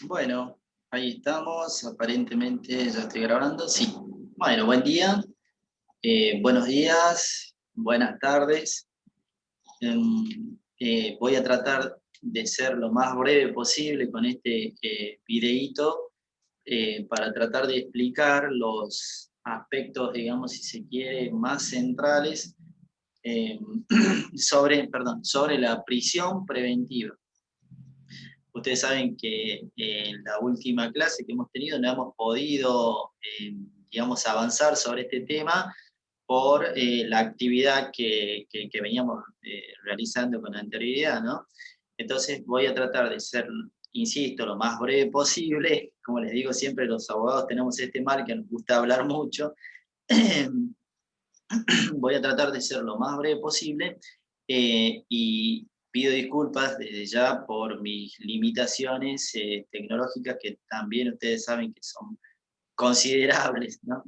Bueno, ahí estamos. Aparentemente ya estoy grabando. Sí. Bueno, buen día, buenos días, buenas tardes. Voy a tratar de ser lo más breve posible con este videíto para tratar de explicar los aspectos, digamos, si se quiere, más centrales eh, sobre la prisión preventiva. Ustedes saben que en la última clase que hemos tenido no hemos podido, digamos, avanzar sobre este tema por la actividad que veníamos realizando con anterioridad, ¿no? Entonces voy a tratar de ser, insisto, lo más breve posible. Como les digo siempre, los abogados tenemos este mal que nos gusta hablar mucho. Voy a tratar de ser lo más breve posible y pido disculpas desde ya por mis limitaciones tecnológicas que también ustedes saben que son considerables, ¿no?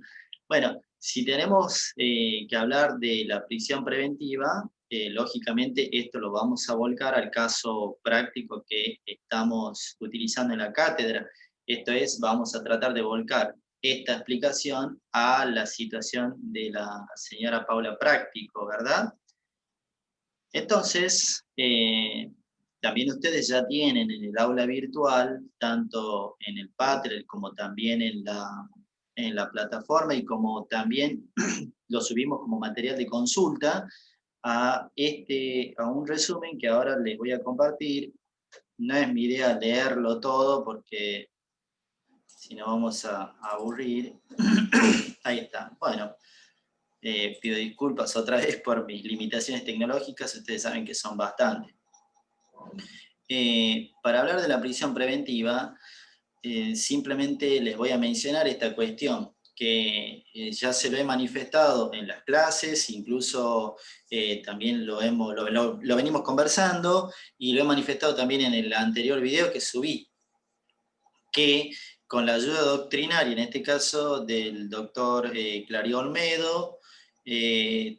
Bueno, si tenemos que hablar de la prisión preventiva, lógicamente esto lo vamos a volcar al caso práctico que estamos utilizando en la cátedra. Esto es, vamos a tratar de volcar esta explicación a la situación de la señora Paula Práctico, ¿verdad? Entonces, también ustedes ya tienen en el aula virtual, tanto en el Padlet como también en la plataforma y como también lo subimos como material de consulta a un resumen que ahora les voy a compartir. No es mi idea leerlo todo porque si no vamos a aburrir. Ahí está. Bueno, pido disculpas otra vez por mis limitaciones tecnológicas, ustedes saben que son bastantes. Para hablar de la prisión preventiva, simplemente les voy a mencionar esta cuestión, que ya se lo he manifestado en las clases, incluso también lo venimos conversando, y lo he manifestado también en el anterior video que subí, que con la ayuda doctrinaria, en este caso del doctor Clario Olmedo,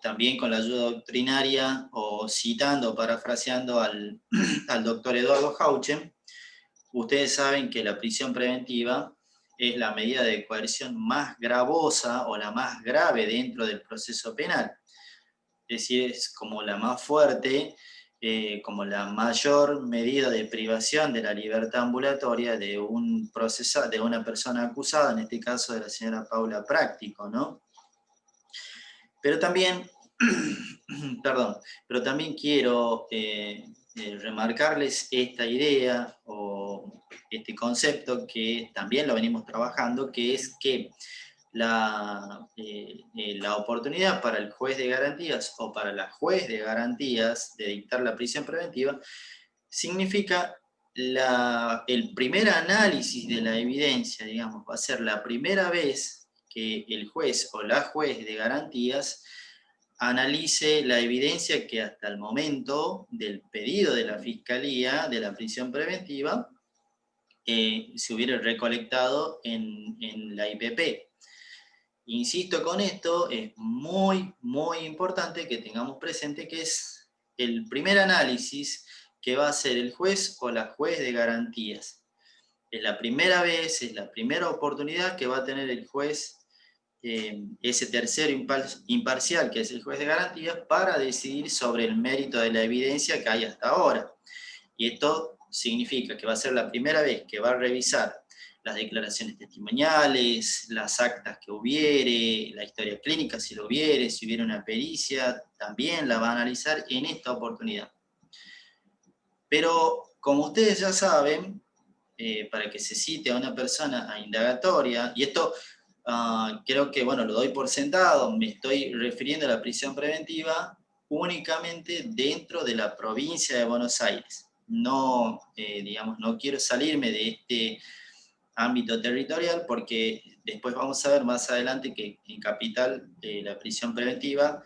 también con la ayuda doctrinaria, o citando, parafraseando al doctor Eduardo Hauchen, ustedes saben que la prisión preventiva es la medida de coerción más gravosa o la más grave dentro del proceso penal. Es decir, es como la más fuerte, como la mayor medida de privación de la libertad ambulatoria de de una persona acusada, en este caso de la señora Paula Práctico, ¿no? Pero también, perdón, pero también quiero remarcarles esta idea o este concepto que también lo venimos trabajando, que es que la oportunidad para el juez de garantías o para la juez de garantías de dictar la prisión preventiva significa el primer análisis de la evidencia, digamos, va a ser la primera vez que el juez o la juez de garantías analice la evidencia que hasta el momento del pedido de la Fiscalía de la prisión preventiva se hubiera recolectado en la IPP. Insisto con esto, es muy, muy importante que tengamos presente que es el primer análisis que va a hacer el juez o la juez de garantías. Es la primera vez, es la primera oportunidad que va a tener el juez, ese tercero imparcial que es el juez de garantías, para decidir sobre el mérito de la evidencia que hay hasta ahora. Y esto significa que va a ser la primera vez que va a revisar las declaraciones testimoniales, las actas que hubiere, la historia clínica si lo hubiere, si hubiera una pericia, también la va a analizar en esta oportunidad. Pero como ustedes ya saben, para que se cite a una persona a indagatoria, y esto creo que, bueno, lo doy por sentado, me estoy refiriendo a la prisión preventiva únicamente dentro de la provincia de Buenos Aires. No, digamos, no quiero salirme de este ámbito territorial porque después vamos a ver más adelante que en Capital la prisión preventiva,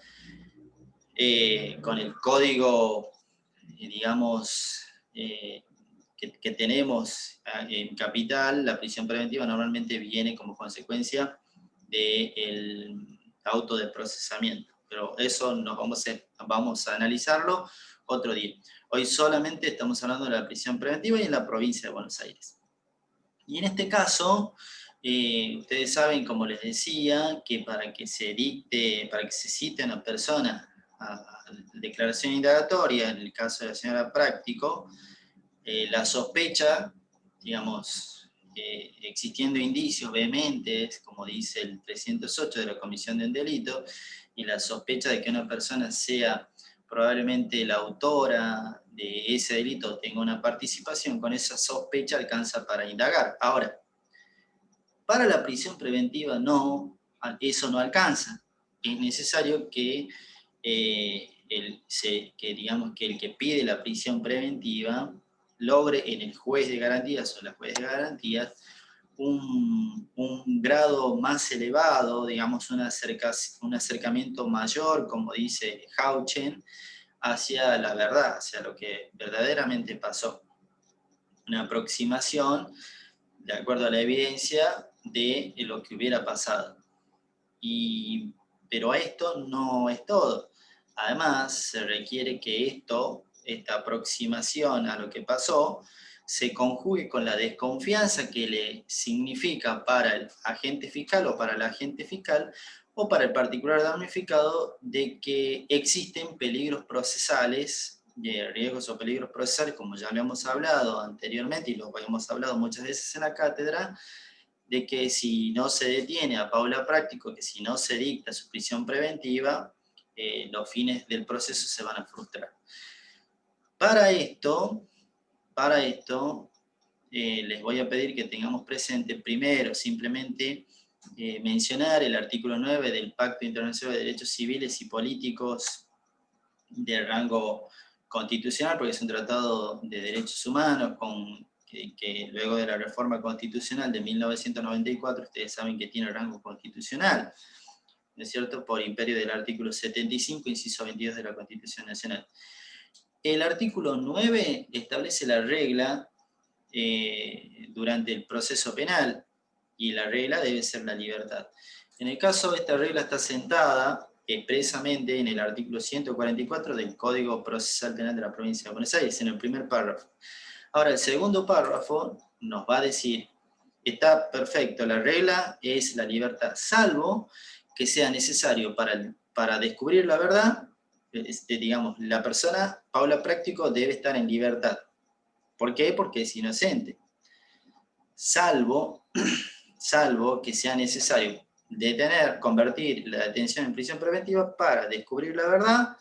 con el código, digamos, que tenemos en Capital, la prisión preventiva normalmente viene como consecuencia del auto de procesamiento. Pero eso vamos a analizarlo otro día. Hoy solamente estamos hablando de la prisión preventiva y en la provincia de Buenos Aires. Y en este caso, ustedes saben, como les decía, que para que se cite a una persona a declaración indagatoria, en el caso de la señora Práctico, la sospecha, digamos, existiendo indicios vehementes, como dice el 308 de la Comisión del Delito, y la sospecha de que una persona sea probablemente la autora de ese delito, tenga una participación, con esa sospecha alcanza para indagar. Ahora, para la prisión preventiva no, eso no alcanza. Es necesario que, digamos, que el que pide la prisión preventiva logre en el juez de garantías o la juez de garantías un grado más elevado, digamos, un acercamiento mayor, como dice Hauchen, hacia la verdad, hacia lo que verdaderamente pasó. Una aproximación, de acuerdo a la evidencia, de lo que hubiera pasado. Pero esto no es todo. Además, se requiere que esta aproximación a lo que pasó, se conjugue con la desconfianza que le significa para el agente fiscal o para el agente fiscal o para el particular damnificado de que existen peligros procesales, riesgos o peligros procesales, como ya lo hemos hablado anteriormente y lo hemos hablado muchas veces en la cátedra, de que si no se detiene a Paula Práctico, que si no se dicta su prisión preventiva, los fines del proceso se van a frustrar. Para esto les voy a pedir que tengamos presente primero simplemente mencionar el artículo 9 del Pacto Internacional de Derechos Civiles y Políticos de rango constitucional, porque es un tratado de derechos humanos que luego de la reforma constitucional de 1994, ustedes saben que tiene rango constitucional, ¿no es cierto?, por imperio del artículo 75, inciso 22 de la Constitución Nacional. El artículo 9 establece la regla durante el proceso penal, y la regla debe ser la libertad. En el caso, esta regla está sentada expresamente en el artículo 144 del Código Procesal Penal de la Provincia de Buenos Aires, en el primer párrafo. Ahora, el segundo párrafo nos va a decir, está perfecto, la regla es la libertad, salvo que sea necesario para descubrir la verdad, digamos, la persona, Paula Práctico, debe estar en libertad. ¿Por qué? Porque es inocente. Salvo que sea necesario convertir la detención en prisión preventiva para descubrir la verdad,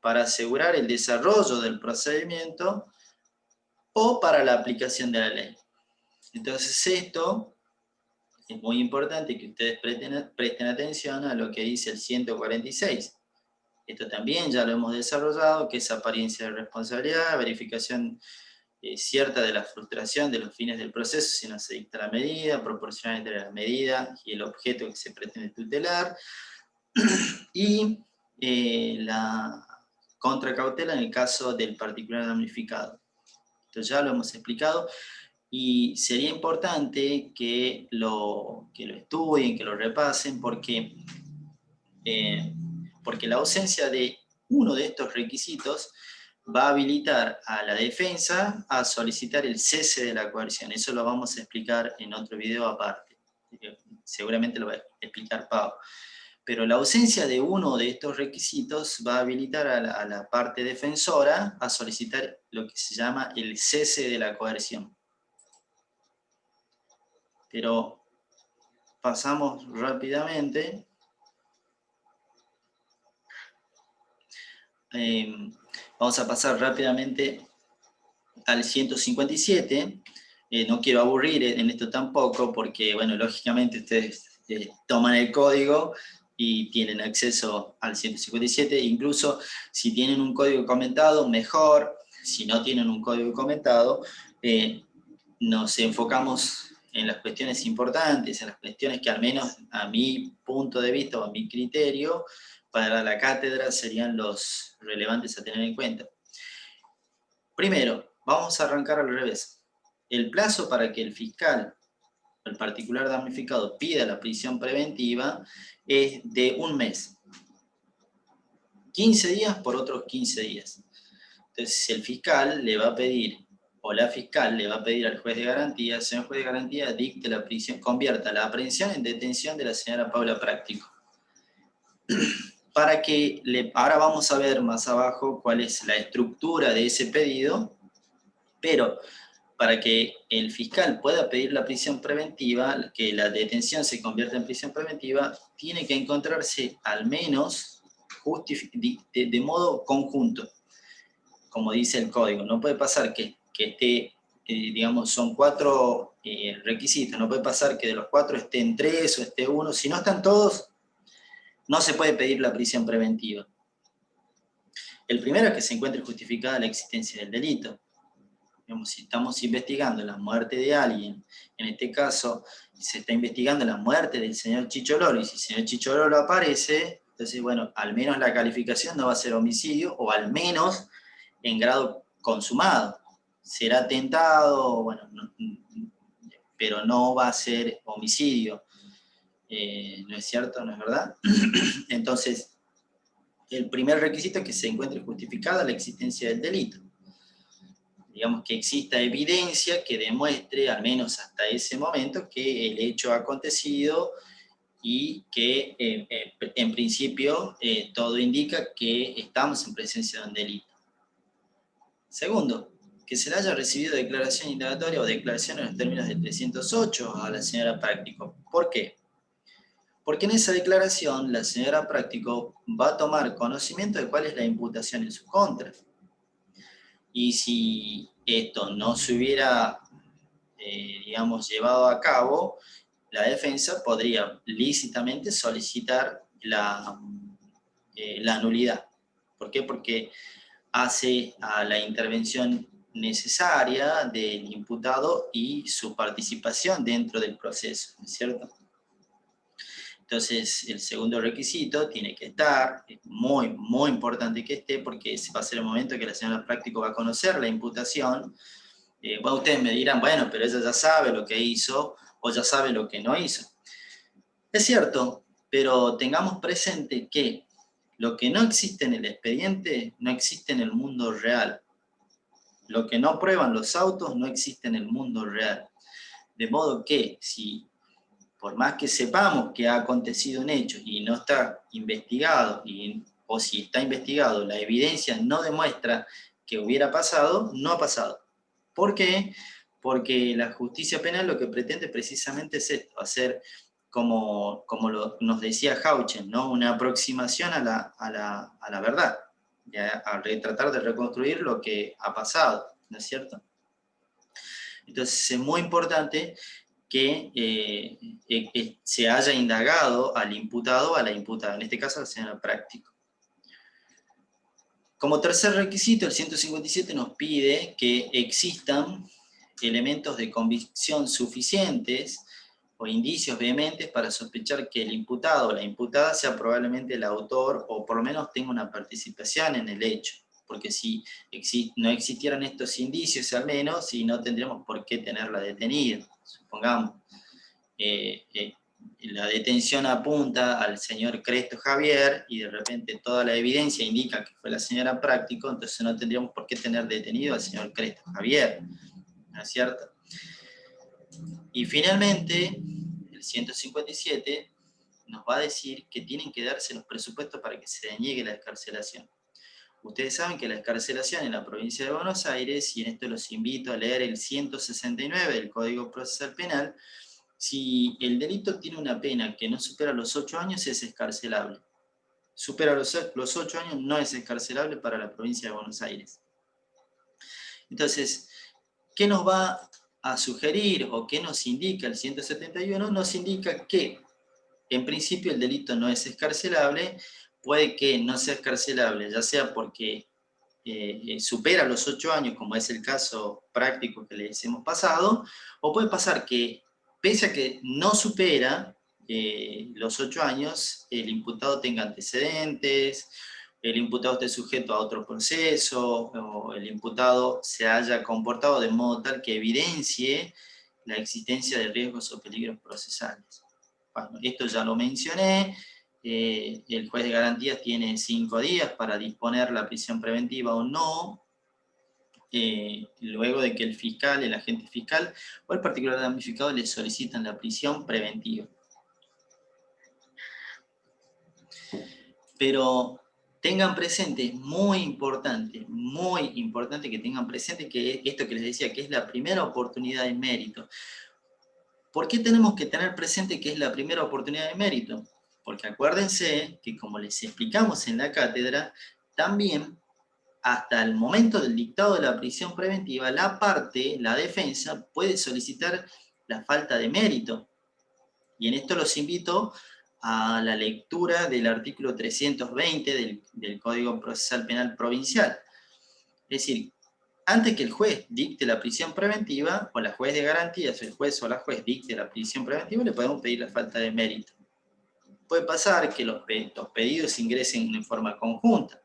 para asegurar el desarrollo del procedimiento o para la aplicación de la ley. Entonces esto es muy importante que ustedes presten atención a lo que dice el 146. Esto también ya lo hemos desarrollado, que es apariencia de responsabilidad, verificación cierta de la frustración de los fines del proceso si no se dicta la medida, proporcional entre la medida y el objeto que se pretende tutelar, y la contracautela en el caso del particular damnificado. Esto ya lo hemos explicado, y sería importante que lo estudien, que lo repasen, porque la ausencia de uno de estos requisitos va a habilitar a la defensa a solicitar el cese de la coerción. Eso lo vamos a explicar en otro video aparte. Seguramente lo va a explicar Pau. Pero la ausencia de uno de estos requisitos va a habilitar a la parte defensora a solicitar lo que se llama el cese de la coerción. Pero pasamos rápidamente. Vamos a pasar rápidamente al 157. No quiero aburrir en esto tampoco, porque, bueno, lógicamente ustedes toman el código y tienen acceso al 157, incluso si tienen un código comentado, mejor. Si no tienen un código comentado, nos enfocamos en las cuestiones importantes, en las cuestiones que al menos a mi punto de vista o a mi criterio, para la cátedra serían los relevantes a tener en cuenta. Primero, vamos a arrancar al revés. El plazo para que el fiscal o el particular damnificado pida la prisión preventiva es de 1 mes. 15 días por otros 15 días. Entonces el fiscal le va a pedir o la fiscal le va a pedir al juez de garantía, señor juez de garantía, dicte la prisión, convierta la aprehensión en detención de la señora Paula Práctico. Para que ahora vamos a ver más abajo cuál es la estructura de ese pedido, pero para que el fiscal pueda pedir la prisión preventiva, que la detención se convierta en prisión preventiva, tiene que encontrarse al menos de modo conjunto, como dice el código. No puede pasar que esté, digamos, son 4 requisitos, no puede pasar que de los 4 estén 3 o esté 1, si no están todos, no se puede pedir la prisión preventiva. El primero es que se encuentre justificada la existencia del delito. Digamos, si estamos investigando la muerte de alguien, en este caso se está investigando la muerte del señor Chicho Loro, y si el señor Chicho Loro aparece, entonces, bueno, al menos la calificación no va a ser homicidio, o al menos en grado consumado. Será tentado, bueno, pero no va a ser homicidio. ¿No es cierto? ¿No es verdad? Entonces, el primer requisito es que se encuentre justificada la existencia del delito. Digamos que exista evidencia que demuestre, al menos hasta ese momento, que el hecho ha acontecido y que en principio todo indica que estamos en presencia de un delito. Segundo, que se le haya recibido declaración indagatoria o declaración en los términos del 308 a la señora Práctico. ¿Por qué? Porque en esa declaración la señora Práctico va a tomar conocimiento de cuál es la imputación en su contra. Y si esto no se hubiera, digamos, llevado a cabo, la defensa podría lícitamente solicitar la nulidad. ¿Por qué? Porque hace a la intervención necesaria del imputado y su participación dentro del proceso, ¿no es cierto? Entonces, el segundo requisito tiene que estar, es muy, muy importante que esté, porque ese va a ser el momento que la señora Práctico va a conocer la imputación. Bueno, ustedes me dirán, bueno, pero ella ya sabe lo que hizo, o ya sabe lo que no hizo. Es cierto, pero tengamos presente que lo que no existe en el expediente, no existe en el mundo real. Lo que no prueban los autos, no existe en el mundo real. De modo que, si por más que sepamos que ha acontecido un hecho y no está investigado, o si está investigado, la evidencia no demuestra que hubiera pasado, no ha pasado. ¿Por qué? Porque la justicia penal lo que pretende precisamente es esto, hacer, como nos decía Hauchen, ¿no? Una aproximación a la verdad, a tratar de reconstruir lo que ha pasado, ¿no es cierto? Entonces es muy importante que se haya indagado al imputado o a la imputada, en este caso al señor Práctico. Como tercer requisito, el 157 nos pide que existan elementos de convicción suficientes o indicios vehementes para sospechar que el imputado o la imputada sea probablemente el autor, o por lo menos tenga una participación en el hecho. Porque si no existieran estos indicios, al menos, y no tendríamos por qué tenerla detenida, supongamos. La detención apunta al señor Cresto Javier y de repente toda la evidencia indica que fue la señora Práctico, entonces no tendríamos por qué tener detenido al señor Cresto Javier, ¿no es cierto? Y finalmente, el 157 nos va a decir que tienen que darse los presupuestos para que se deniegue la excarcelación. Ustedes saben que la excarcelación en la provincia de Buenos Aires, y en esto los invito a leer el 169 del Código Procesal Penal, si el delito tiene una pena que no supera los 8 años, es excarcelable. Supera los 8 años, no es excarcelable para la provincia de Buenos Aires. Entonces, ¿qué nos va a sugerir o qué nos indica el 171? Nos indica que, en principio, el delito no es excarcelable, puede que no sea excarcelable, ya sea porque supera los 8 años, como es el caso práctico que les hemos pasado, o puede pasar que, pese a que no supera los 8 años, el imputado tenga antecedentes, el imputado esté sujeto a otro proceso, o el imputado se haya comportado de modo tal que evidencie la existencia de riesgos o peligros procesales. Bueno, esto ya lo mencioné. El juez de garantías tiene 5 días para disponer la prisión preventiva o no. luego de que el fiscal, el agente fiscal o el particular damnificado le solicitan la prisión preventiva. Pero tengan presente, es muy importante que tengan presente que esto que les decía, que es la primera oportunidad de mérito. ¿Por qué tenemos que tener presente que es la primera oportunidad de mérito? Porque acuérdense que, como les explicamos en la cátedra, también hasta el momento del dictado de la prisión preventiva, la defensa, puede solicitar la falta de mérito. Y en esto los invito a la lectura del artículo 320 del Código Procesal Penal Provincial. Es decir, antes que el juez dicte la prisión preventiva, o la juez de garantías, o el juez o la juez dicte la prisión preventiva, le podemos pedir la falta de mérito. Puede pasar que los pedidos ingresen en forma conjunta,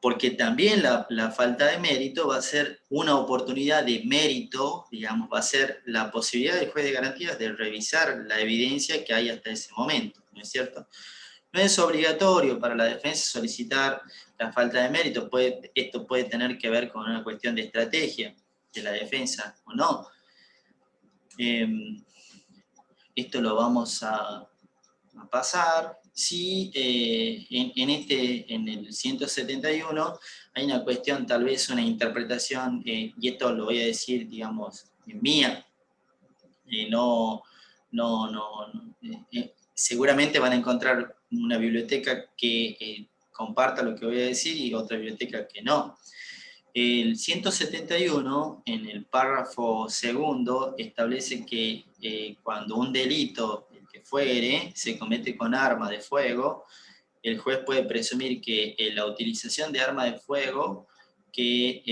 porque también la falta de mérito va a ser una oportunidad de mérito, digamos, va a ser la posibilidad del juez de garantías de revisar la evidencia que hay hasta ese momento, ¿no es cierto? No es obligatorio para la defensa solicitar la falta de mérito, esto puede tener que ver con una cuestión de estrategia de la defensa o no. Esto lo vamos a pasar. Sí, en el 171 hay una cuestión, tal vez una interpretación, y esto lo voy a decir, digamos, mía, seguramente van a encontrar una biblioteca que comparta lo que voy a decir y otra biblioteca que no. El 171, en el párrafo segundo, establece que cuando un delito, el que fuere, se comete con arma de fuego, el juez puede presumir que la utilización de arma de fuego, que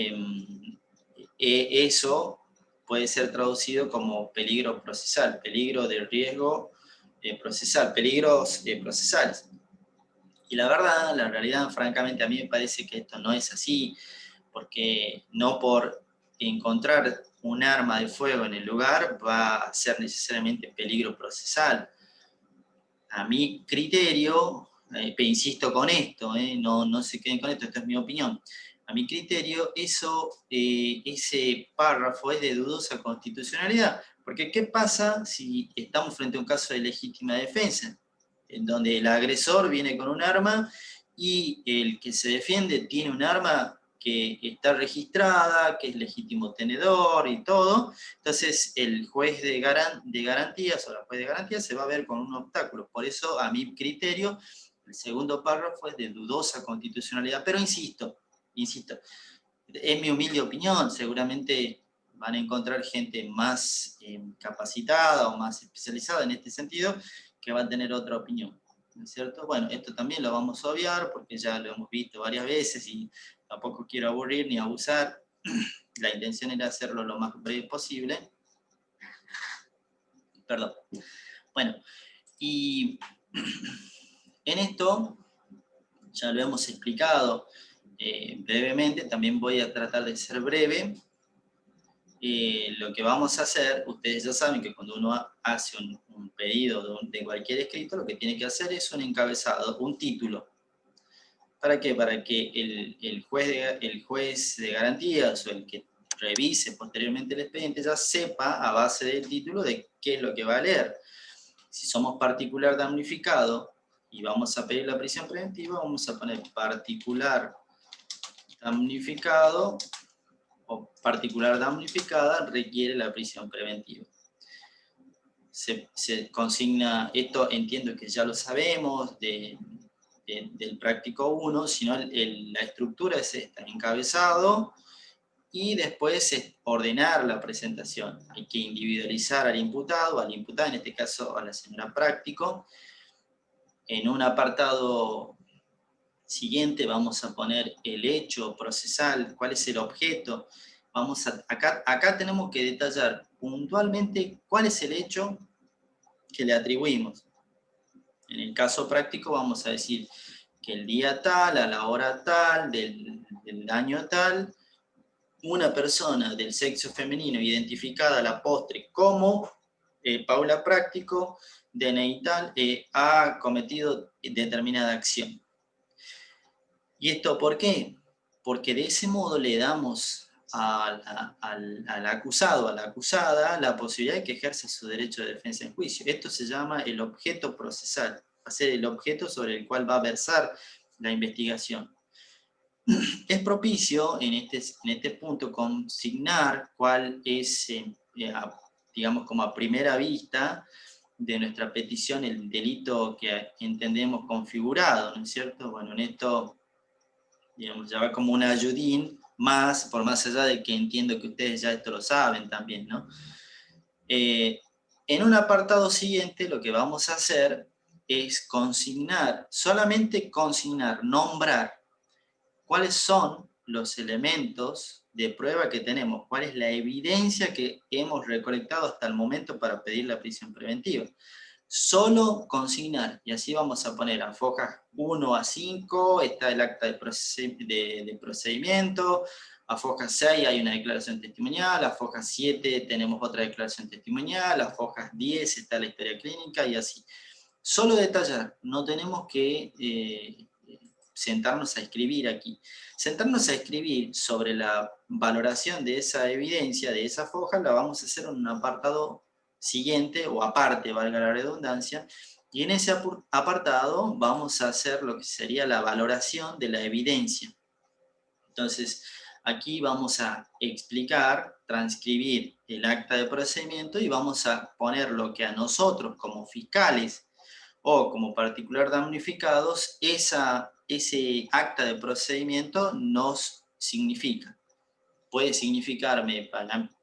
eso puede ser traducido como peligro procesal, peligro de riesgo procesal, peligros procesales. Y la verdad, la realidad, francamente, a mí me parece que esto no es así, porque no por encontrar un arma de fuego en el lugar va a ser necesariamente peligro procesal. A mi criterio, insisto con esto, no se queden con esto, esta es mi opinión. A mi criterio, ese párrafo es de dudosa constitucionalidad, porque ¿qué pasa si estamos frente a un caso de legítima defensa, en donde el agresor viene con un arma y el que se defiende tiene un arma que está registrada, que es legítimo tenedor y todo? Entonces el juez de garantías o la juez de garantías se va a ver con un obstáculo. Por eso, a mi criterio, el segundo párrafo es de dudosa constitucionalidad. Pero insisto, es mi humilde opinión, seguramente van a encontrar gente más capacitada o más especializada en este sentido que va a tener otra opinión, ¿no es cierto? Bueno, esto también lo vamos a obviar porque ya lo hemos visto varias veces y tampoco quiero aburrir ni abusar. La intención era hacerlo lo más breve posible. Perdón. Bueno, y en esto ya lo hemos explicado brevemente, también voy a tratar de ser breve. Lo que vamos a hacer, ustedes ya saben que cuando uno hace un pedido de cualquier escrito, lo que tiene que hacer es un encabezado, un título. ¿Para qué? Para que el juez de garantías o el que revise posteriormente el expediente ya sepa a base del título de qué es lo que va a leer. Si somos particular damnificado y vamos a pedir la prisión preventiva, vamos a poner particular damnificado o particular damnificada requiere la prisión preventiva. Se consigna, esto entiendo que ya lo sabemos del práctico 1, sino la estructura es esta: encabezado, y después es ordenar la presentación. Hay que individualizar al imputado, en este caso a la señora práctico. En un apartado siguiente vamos a poner el hecho procesal, cuál es el objeto. Acá tenemos que detallar puntualmente cuál es el hecho que le atribuimos. En el caso práctico vamos a decir que el día tal, a la hora tal, del año tal, una persona del sexo femenino identificada a la postre como Paula Práctico, DNI tal, ha cometido determinada acción. ¿Y esto por qué? porque de ese modo le damos al acusado, a la acusada, la posibilidad de que ejerza su derecho de defensa en juicio. Esto se llama el objeto procesal, va a ser el objeto sobre el cual va a versar la investigación. Es propicio en este punto consignar cuál es, digamos, como a primera vista de nuestra petición, el delito que entendemos configurado, ¿no es cierto? Bueno, en esto, digamos, ya va como un ayudín, por más allá de que entiendo que ustedes ya esto lo saben también, ¿no? En un apartado siguiente lo que vamos a hacer es consignar, solamente consignar, nombrar cuáles son los elementos de prueba que tenemos, cuál es la evidencia que hemos recolectado hasta el momento para pedir la prisión preventiva. Solo consignar, y así vamos a poner a fojas 1 a 5, está el acta de procedimiento, a foja 6 hay una declaración testimonial, a foja 7 tenemos otra declaración testimonial, a fojas 10 está la historia clínica, y así. Solo detallar, no tenemos que sentarnos a escribir aquí. Sentarnos a escribir sobre la valoración de esa evidencia, de esa foja, la vamos a hacer en un apartado siguiente, o aparte, valga la redundancia, y en ese apartado vamos a hacer lo que sería la valoración de la evidencia. Entonces, aquí vamos a explicar, transcribir el acta de procedimiento y vamos a poner lo que a nosotros como fiscales o como particular damnificados, ese acta de procedimiento nos significa. Puede significarme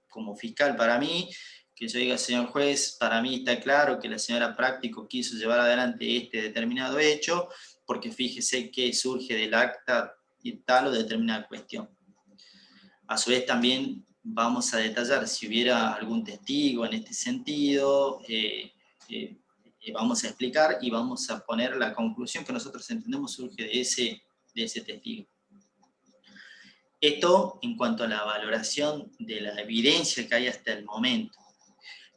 como fiscal para mí, que yo diga, señor juez, para mí está claro que la señora Práctico quiso llevar adelante este determinado hecho, porque fíjese que surge del acta y tal o determinada cuestión. A su vez también vamos a detallar si hubiera algún testigo en este sentido, vamos a explicar y vamos a poner la conclusión que nosotros entendemos surge de ese testigo. Esto en cuanto a la valoración de la evidencia que hay hasta el momento.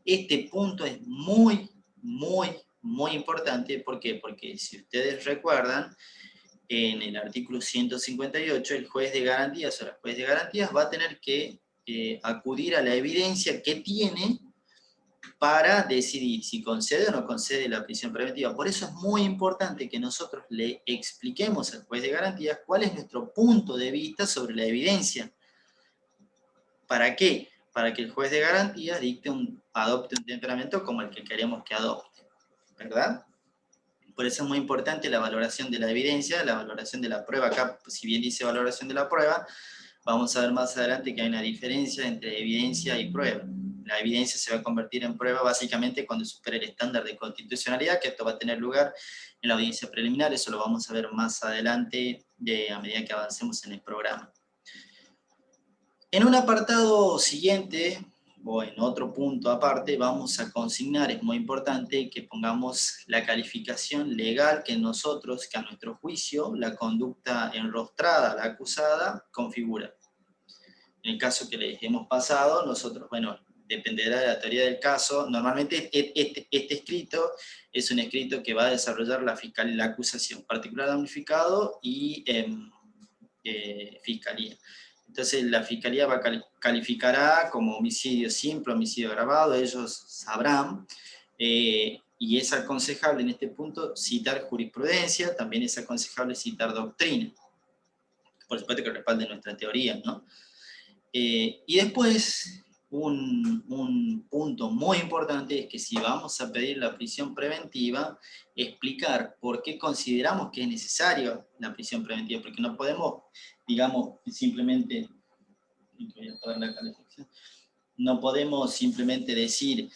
Este punto es muy, muy, muy importante. ¿Por qué? Porque si ustedes recuerdan, en el artículo 158, el juez de garantías o la juez de garantías va a tener que acudir a la evidencia que tiene para decidir si concede o no concede la prisión preventiva. Por eso es muy importante que nosotros le expliquemos al juez de garantías cuál es nuestro punto de vista sobre la evidencia. ¿Para qué? Para que el juez de garantías adopte un temperamento como el que queremos que adopte, ¿verdad? Por eso es muy importante la valoración de la evidencia, la valoración de la prueba. Acá, si bien dice valoración de la prueba, vamos a ver más adelante que hay una diferencia entre evidencia y prueba. La evidencia se va a convertir en prueba básicamente cuando supere el estándar de constitucionalidad, que esto va a tener lugar en la audiencia preliminar. Eso lo vamos a ver más adelante a medida que avancemos en el programa. En un apartado siguiente, o en otro punto aparte, vamos a consignar, es muy importante que pongamos la calificación legal que nosotros, que a nuestro juicio, la conducta enrostrada a la acusada configura. En el caso que les hemos pasado, nosotros, bueno, dependerá de la teoría del caso. Normalmente este escrito es un escrito que va a desarrollar la acusación, particular damnificado y fiscalía. Entonces la fiscalía calificará como homicidio simple, homicidio agravado, ellos sabrán, y es aconsejable en este punto citar jurisprudencia, también es aconsejable citar doctrina, por supuesto que respalde nuestra teoría, ¿no? Y después, un punto muy importante es que si vamos a pedir la prisión preventiva, explicar por qué consideramos que es necesaria la prisión preventiva, porque no podemos, digamos, simplemente, no podemos simplemente decir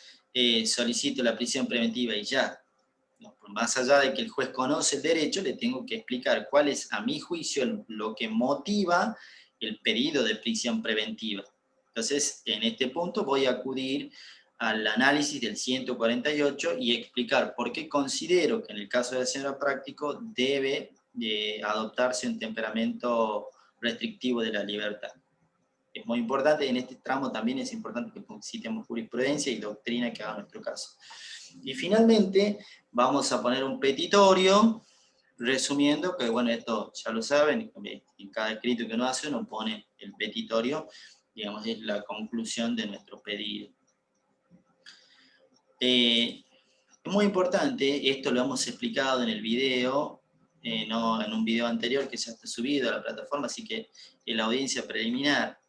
solicito la prisión preventiva y ya. No, más allá de que el juez conoce el derecho, le tengo que explicar cuál es, a mi juicio, lo que motiva el pedido de prisión preventiva. Entonces, en este punto voy a acudir al análisis del 148 y explicar por qué considero que en el caso de la señora Práctico debe adoptarse un temperamento restrictivo de la libertad. Es muy importante, en este tramo también es importante que citemos jurisprudencia y doctrina que haga nuestro caso. Y finalmente, vamos a poner un petitorio resumiendo, que bueno, esto ya lo saben, en cada escrito que uno hace, uno pone el petitorio, digamos, es la conclusión de nuestro pedido. Muy importante, esto lo hemos explicado en el video, no en un video anterior que ya está subido a la plataforma, así que en la audiencia preliminar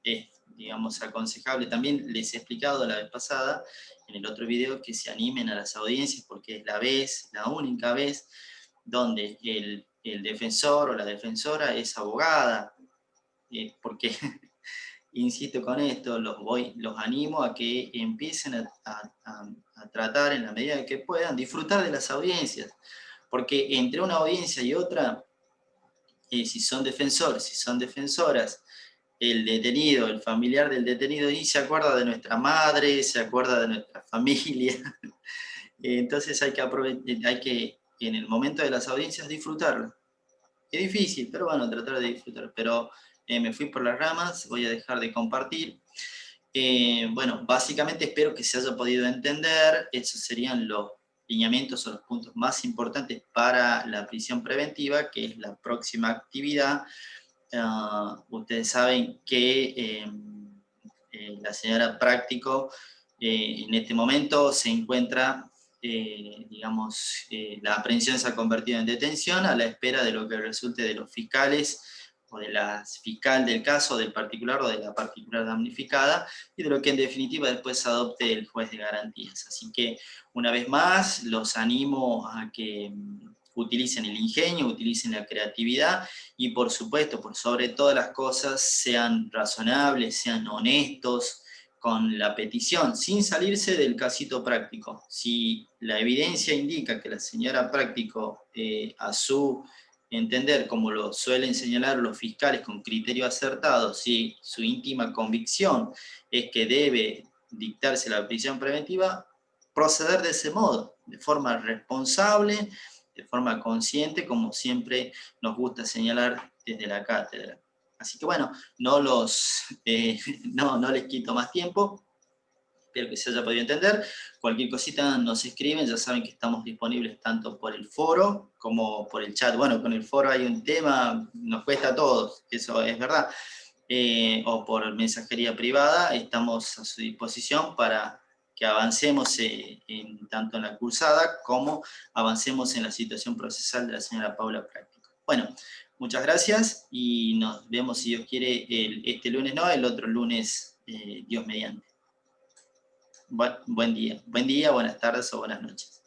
es, digamos, aconsejable. También les he explicado la vez pasada, en el otro video, que se animen a las audiencias, porque es la única vez, donde el defensor o la defensora es abogada, porque insisto con esto, los animo a que empiecen a tratar en la medida que puedan, disfrutar de las audiencias, porque entre una audiencia y otra, si son defensores, si son defensoras, el detenido, el familiar del detenido, y se acuerda de nuestra madre, se acuerda de nuestra familia, entonces hay que en el momento de las audiencias disfrutarlo. Es difícil, pero bueno, tratar de disfrutar, pero me fui por las ramas, voy a dejar de compartir. Bueno, básicamente espero que se haya podido entender. Esos serían los lineamientos o los puntos más importantes para la prisión preventiva, que es la próxima actividad. Ustedes saben que la señora Práctico en este momento se encuentra, digamos, la aprehensión se ha convertido en detención a la espera de lo que resulte de los fiscales o de la fiscal del caso, del particular o de la particular damnificada, y de lo que en definitiva después adopte el juez de garantías. Así que, una vez más, los animo a que utilicen el ingenio, utilicen la creatividad, y por supuesto, por sobre todas las cosas, sean razonables, sean honestos con la petición, sin salirse del casito práctico. Si la evidencia indica que la señora Práctico, a su entender, como lo suelen señalar los fiscales con criterio acertado, si su íntima convicción es que debe dictarse la prisión preventiva, proceder de ese modo, de forma responsable, de forma consciente, como siempre nos gusta señalar desde la cátedra. Así que bueno, no les quito más tiempo, espero que se haya podido entender. Cualquier cosita nos escriben, ya saben que estamos disponibles tanto por el foro como por el chat. Bueno, con el foro hay un tema, nos cuesta a todos, eso es verdad. O por mensajería privada, estamos a su disposición para que avancemos tanto en la cursada como avancemos en la situación procesal de la señora Paula Práctico. Bueno, muchas gracias y nos vemos, si Dios quiere, este lunes, no, el otro lunes, Dios mediante. Buen día, buenas tardes o buenas noches.